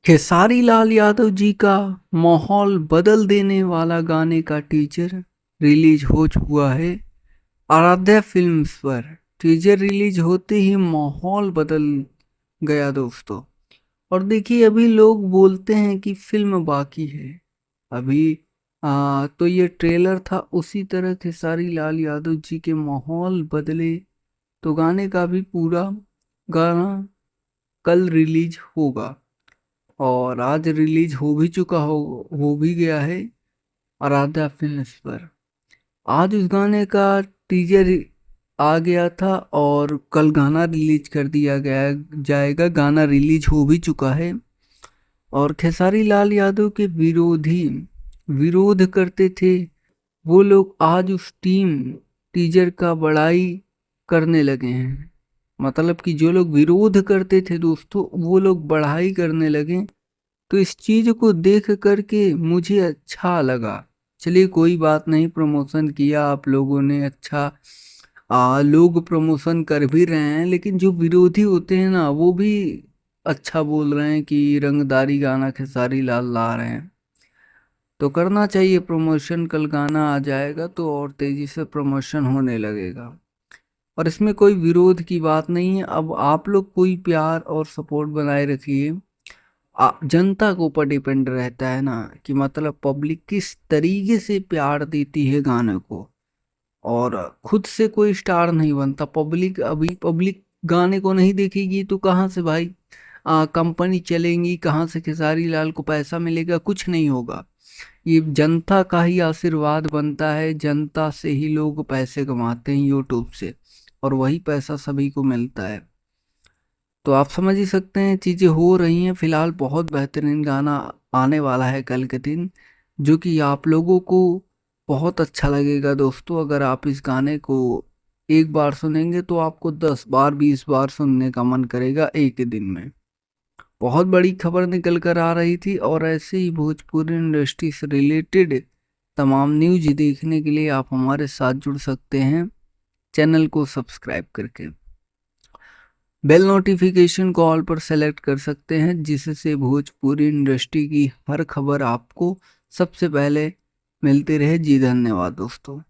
खेसारी लाल यादव जी का माहौल बदल देने वाला गाने का टीजर रिलीज हो चुका है। आराध्या फिल्म्स पर टीजर रिलीज होते ही माहौल बदल गया दोस्तों। और देखिए अभी लोग बोलते हैं कि फिल्म बाकी है अभी। तो ये ट्रेलर था, उसी तरह खेसारी लाल यादव जी के माहौल बदले तो गाने का भी पूरा गाना कल रिलीज होगा और आज रिलीज हो भी चुका हो भी गया है आराध्या फिल्म्स पर। आज उस गाने का टीजर आ गया था और कल गाना रिलीज कर दिया गया जाएगा। गाना रिलीज हो भी चुका है और खेसारी लाल यादव के विरोधी विरोध करते थे वो लोग आज उस टीजर का बड़ाई करने लगे हैं। मतलब कि जो लोग विरोध करते थे दोस्तों वो लोग बढ़ाई करने लगे। तो इस चीज को देख करके मुझे अच्छा लगा। चलिए कोई बात नहीं, प्रमोशन किया आप लोगों ने, अच्छा लोग प्रमोशन कर भी रहे हैं, लेकिन जो विरोधी होते हैं ना वो भी अच्छा बोल रहे हैं कि रंगदारी गाना खेसारी लाल ला रहे हैं। तो करना चाहिए प्रमोशन, कल गाना आ जाएगा तो और तेजी से प्रमोशन होने लगेगा और इसमें कोई विरोध की बात नहीं है। अब आप लोग कोई प्यार और सपोर्ट बनाए रखिए। जनता के ऊपर डिपेंड रहता है ना कि मतलब पब्लिक किस तरीके से प्यार देती है गाने को। और खुद से कोई स्टार नहीं बनता। पब्लिक अभी पब्लिक गाने को नहीं देखेगी तो कहाँ से भाई कंपनी चलेंगी, कहाँ से खेसारी लाल को पैसा मिलेगा? कुछ नहीं होगा। ये जनता का ही आशीर्वाद बनता है, जनता से ही लोग पैसे कमाते हैं यूट्यूब से और वही पैसा सभी को मिलता है। तो आप समझ ही सकते हैं चीज़ें हो रही हैं। फिलहाल बहुत बेहतरीन गाना आने वाला है कल के दिन, जो कि आप लोगों को बहुत अच्छा लगेगा दोस्तों। अगर आप इस गाने को एक बार सुनेंगे तो आपको 10 बार 20 बार सुनने का मन करेगा एक ही दिन में। बहुत बड़ी खबर निकल कर आ रही थी और ऐसे ही भोजपुरी इंडस्ट्री से रिलेटेड तमाम न्यूज देखने के लिए आप हमारे साथ जुड़ सकते हैं चैनल को सब्सक्राइब करके। बेल नोटिफिकेशन को ऑल पर सेलेक्ट कर सकते हैं, जिससे भोजपुरी इंडस्ट्री की हर खबर आपको सबसे पहले मिलती रहे। जी धन्यवाद दोस्तों।